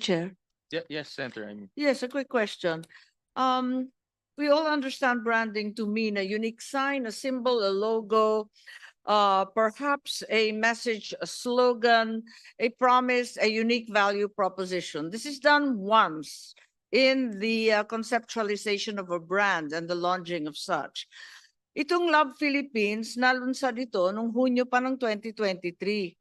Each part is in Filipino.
Chair. Yes, Senator. Yes, a quick question. We all understand branding to mean a unique sign, a symbol, a logo, perhaps a message, a slogan, a promise, a unique value proposition. This is done once in the conceptualization of a brand and the launching of such. Itong Love Philippines, nalunsad ito nung Hunyo pa ng 2023.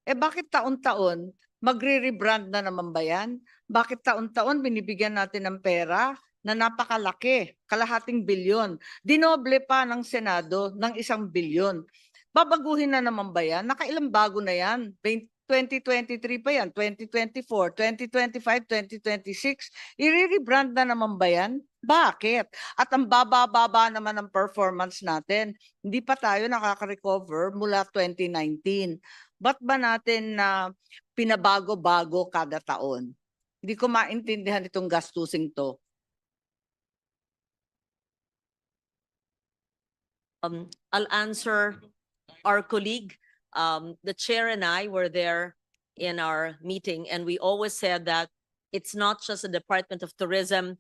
Bakit taon-taon magre-rebrand na naman ba yan? Bakit taon-taon binibigyan natin ng pera na napakalaki, kalahating bilyon? Dinoble pa ng Senado ng 1 bilyon. Babaguhin na naman ba yan? Nakailang bago na yan? 2023 pa yan, 2024, 2025, 2026. I-rebrand na naman ba yan? Bakit? At ang baba-baba naman ng performance natin. Hindi pa tayo nakaka-recover mula 2019. Ba't ba natin na pinabago-bago kada taon? Hindi ko maintindihan itong gastusing to. I'll answer our colleague. The chair and I were there in our meeting, and we always said that it's not just the Department of Tourism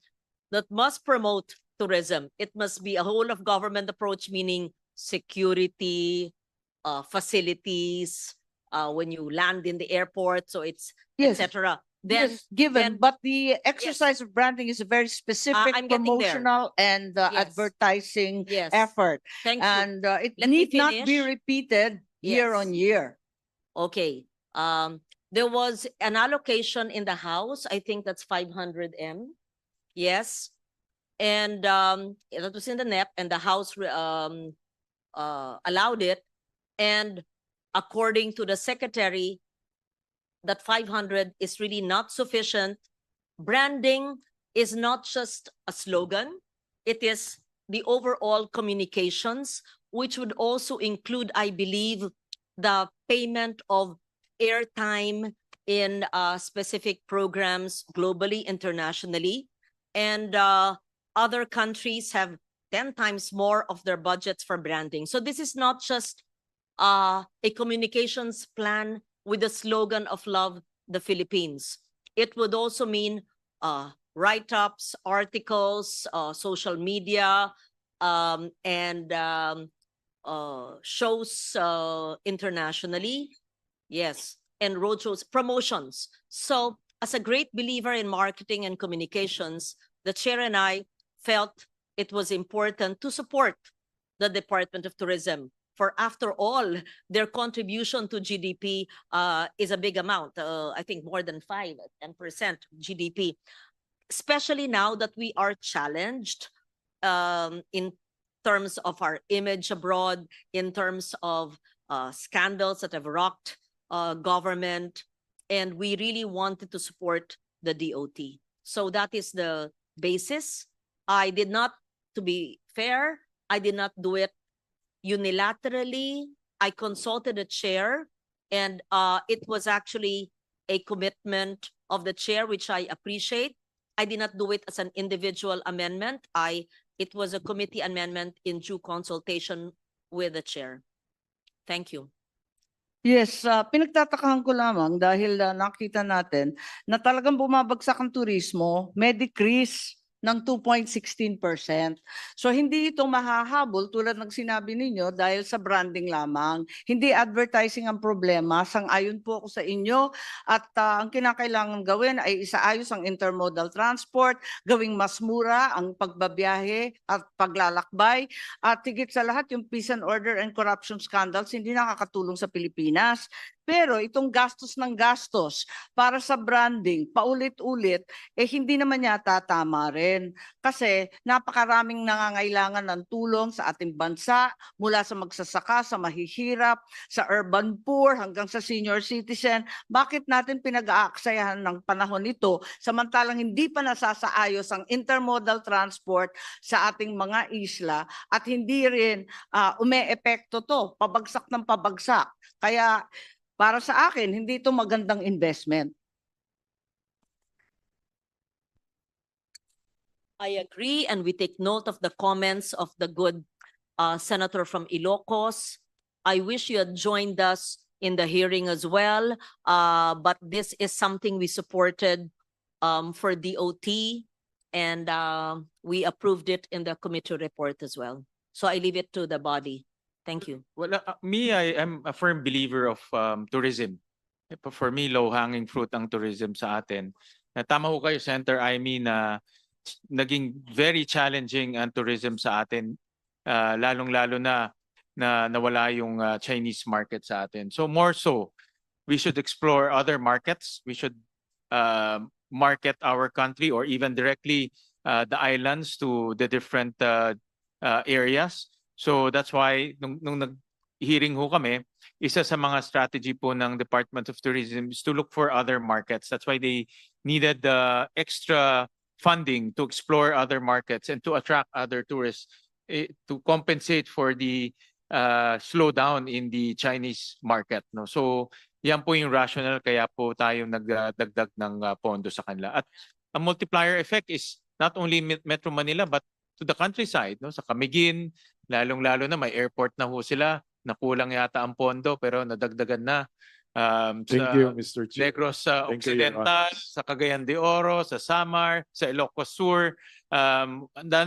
that must promote tourism. It must be a whole of government approach, meaning security, facilities, when you land in the airport, so it's Yes. etc. Then Yes, given, then- but the exercise of branding is a very specific I'm getting there. promotional and Yes. advertising yes, effort. thank you. And it Let me need not be finish. repeated year Yes. on year. Okay. There was an allocation in the House. I think that's 500 M. Yes. And that was in the NEP, and the House allowed it. And according to the Secretary, that 500 is really not sufficient. Branding is not just a slogan. It is the overall communications, which would also include, I believe, the payment of airtime in specific programs globally, internationally. And other countries have 10 times more of their budgets for branding. So this is not just a communications plan with the slogan of Love the Philippines. It would also mean write-ups, articles, social media, and shows internationally. Yes, and roadshows, promotions. So as a great believer in marketing and communications, the chair and I felt it was important to support the Department of Tourism. For after all, their contribution to GDP is a big amount. I think more than 10% GDP. Especially now that we are challenged in terms of our image abroad, in terms of scandals that have rocked government, and we really wanted to support the DOT. So that is the basis. I did not, to be fair, I did not do it unilaterally. I consulted the chair, and it was actually a commitment of the chair, which I appreciate. I did not do it as an individual amendment. It was a committee amendment in due consultation with the chair. Thank you. Yes, pinagtatakahan ko lamang dahil nakita natin na talagang bumabagsak ang turismo, may decrease ng 2.16%. So hindi ito mahahabol tulad ng sinabi ninyo dahil sa branding lamang. Hindi advertising ang problema. Sang-ayon po ako sa inyo at ang kinakailangan gawin ay isaayos ang intermodal transport, gawing mas mura ang pagbabiyahe at paglalakbay at higit sa lahat yung peace and order and corruption scandals hindi nakakatulong sa Pilipinas. Pero itong gastos ng gastos para sa branding, paulit-ulit, hindi naman yata tama rin. Kasi napakaraming nangangailangan ng tulong sa ating bansa, mula sa magsasaka, sa mahihirap, sa urban poor, hanggang sa senior citizen. Bakit natin pinag-aaksayahan ng panahon ito, samantalang hindi pa nasasaayos ang intermodal transport sa ating mga isla at hindi rin ume-epekto to, pabagsak ng pabagsak. Kaya para sa akin, hindi ito magandang investment. I agree, and we take note of the comments of the good senator from Ilocos. I wish you had joined us in the hearing as well, but this is something we supported for DOT, and we approved it in the committee report as well. So I leave it to the body. Thank you. Well, I am a firm believer of tourism. For me, low-hanging fruit ang tourism sa atin. Tama ho kayo, Senator Amy, na naging very challenging ang tourism sa atin, lalong-lalo na nawala yung Chinese market sa atin. So more so, we should explore other markets. We should market our country or even directly the islands to the different areas. So that's why nung nag-hearing ho kami, isa sa mga strategy po ng Department of Tourism is to look for other markets. That's why they needed the extra funding to explore other markets and to attract other tourists to compensate for the slowdown in the Chinese market. No? So yan po yung rationale kaya po tayo nagdagdag ng pondo sa kanila. At ang multiplier effect is not only Metro Manila but to the countryside, no? Sa Camiguin, lalong-lalo na may airport na ho sila, nakulang yata ang pondo pero nadagdagan na. Thank you, Mr. Chair. Negros sa Thank you, Your Occidental, sa Cagayan de Oro, sa Samar, sa Ilocos Sur.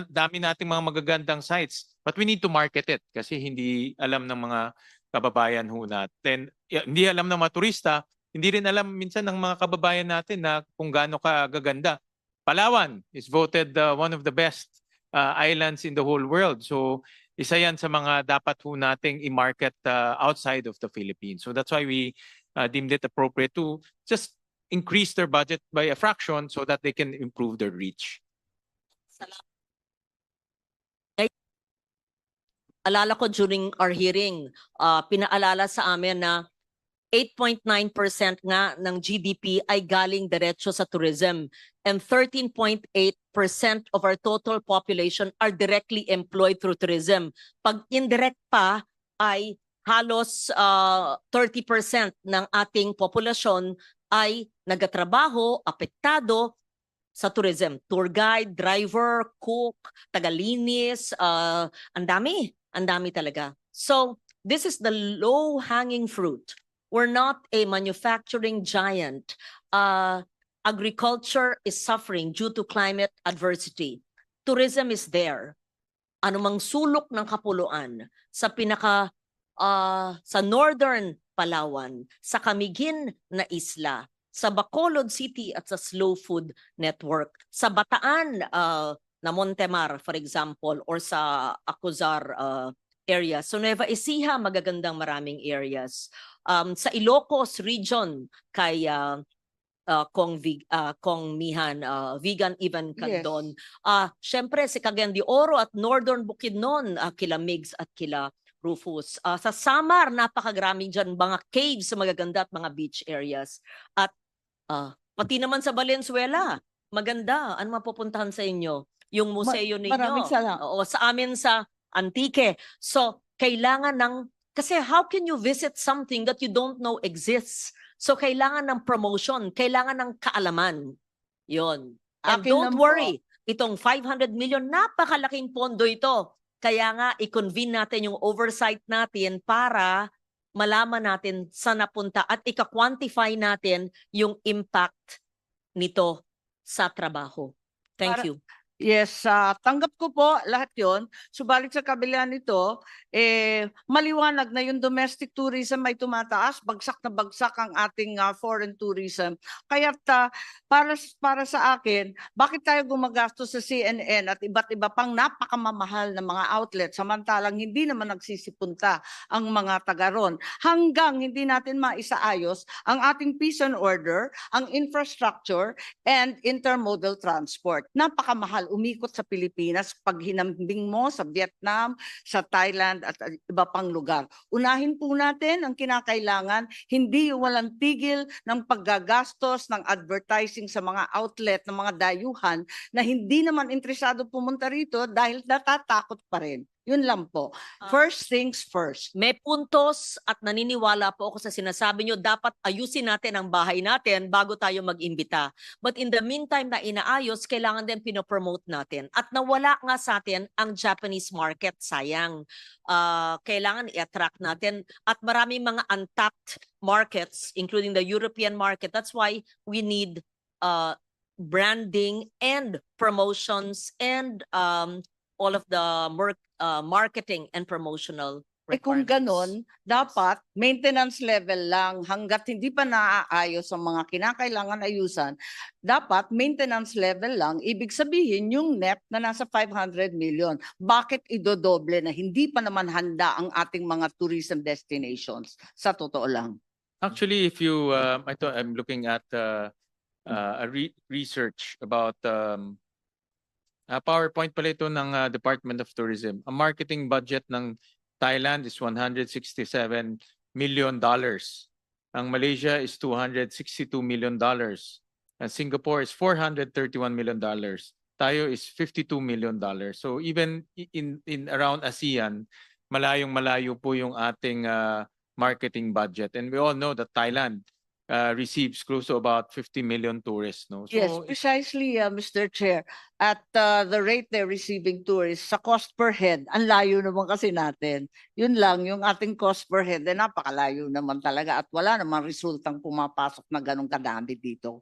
Dami nating mga magagandang sites. But we need to market it kasi hindi alam ng mga kababayan ho natin. Hindi alam ng mga turista, hindi rin alam minsan ng mga kababayan natin na kung gaano kagaganda. Palawan is voted one of the best islands in the whole world. So isa yan sa mga dapat ho nating i-market outside of the Philippines. So that's why we deemed it appropriate to just increase their budget by a fraction so that they can improve their reach. Alala ko during our hearing, pinaalala sa amin na 8.9% nga ng GDP ay galing diretso sa tourism, and 13.8% of our total population are directly employed through tourism. Pag indirect pa ay halos 30% ng ating populasyon ay nagatrabaho, apektado sa tourism. Tour guide, driver, cook, tagalinis, ang dami talaga. So this is the low-hanging fruit. We're not a manufacturing giant. Agriculture is suffering due to climate adversity. Tourism is there. Anumang sulok ng kapuluan sa sa northern Palawan, sa Camiguin na isla, sa Bacolod City at sa Slow Food Network, sa Bataan na Montemar, for example, or sa Acuzar area. So Nueva Ecija, magagandang maraming areas. Sa Ilocos region, kay Kong Mihan, Vegan Even Candon. Syempre, si Cagayan de Oro at Northern Bukidnon, kila Migs at kila Rufus. Sa Samar, napakagraming dyan, mga caves sa magaganda at mga beach areas. At pati naman sa Valenzuela, maganda. Ano mapupuntahan sa inyo? Yung museo ninyo. Maraming salamat. O sa amin sa Antique. So, kailangan ng kasi how can you visit something that you don't know exists? So kailangan ng promotion, kailangan ng kaalaman. Yon. And Akin don't lang po. worry, itong 500 million, napakalaking pondo ito. Kaya nga, i-convene natin yung oversight natin para malaman natin saan napunta at ika-quantify natin yung impact nito sa trabaho. Thank you. Yes, tanggap ko po lahat yon. Subalit sa kabila nito, maliwanag na yung domestic tourism ay tumataas, bagsak na bagsak ang ating foreign tourism. Kaya para sa akin, bakit tayo gumagastos sa CNN at iba't iba pang napakamamahal na mga outlet samantalang hindi naman nagsisipunta ang mga taga ron hanggang hindi natin maisaayos ang ating peace and order, ang infrastructure and intermodal transport. Napakamahal umikot sa Pilipinas pag hinambing mo sa Vietnam, sa Thailand at iba pang lugar. Unahin po natin ang kinakailangan, hindi walang tigil ng paggagastos ng advertising sa mga outlet ng mga dayuhan na hindi naman interesado pumunta rito dahil natatakot pa rin. Yun lang po. First things first. May puntos at naniniwala po ako sa sinasabi nyo, dapat ayusin natin ang bahay natin bago tayo mag-imbita. But in the meantime na inaayos, kailangan din pinopromote natin. At nawala nga sa atin ang Japanese market, sayang. Kailangan i-attract natin. At maraming mga untapped markets, including the European market. That's why we need branding and promotions and all of the marketing and promotional Kung requirements. ganon, dapat maintenance level lang hanggat hindi pa naaayos ang mga kinakailangan ayusan. Dapat maintenance level lang, ibig sabihin yung net na nasa 500 million. Bakit idodoble na hindi pa naman handa ang ating mga tourism destinations? Sa totoo lang. Actually, if you, I'm looking at a research about PowerPoint pala ito ng Department of Tourism. Ang marketing budget ng Thailand is $167 million. Ang Malaysia is $262 million. And Singapore is $431 million. Tayo is $52 million. So even in around ASEAN, malayong-malayo po yung ating marketing budget. And we all know that Thailand receives close to about 50 million tourists. No? So Yes, precisely, Mr. Chair. At the rate they're receiving tourists, sa cost per head, ang layo naman kasi natin. Yun lang, yung ating cost per head, napakalayo naman talaga at wala namang resultang pumapasok na ganun kadami dito.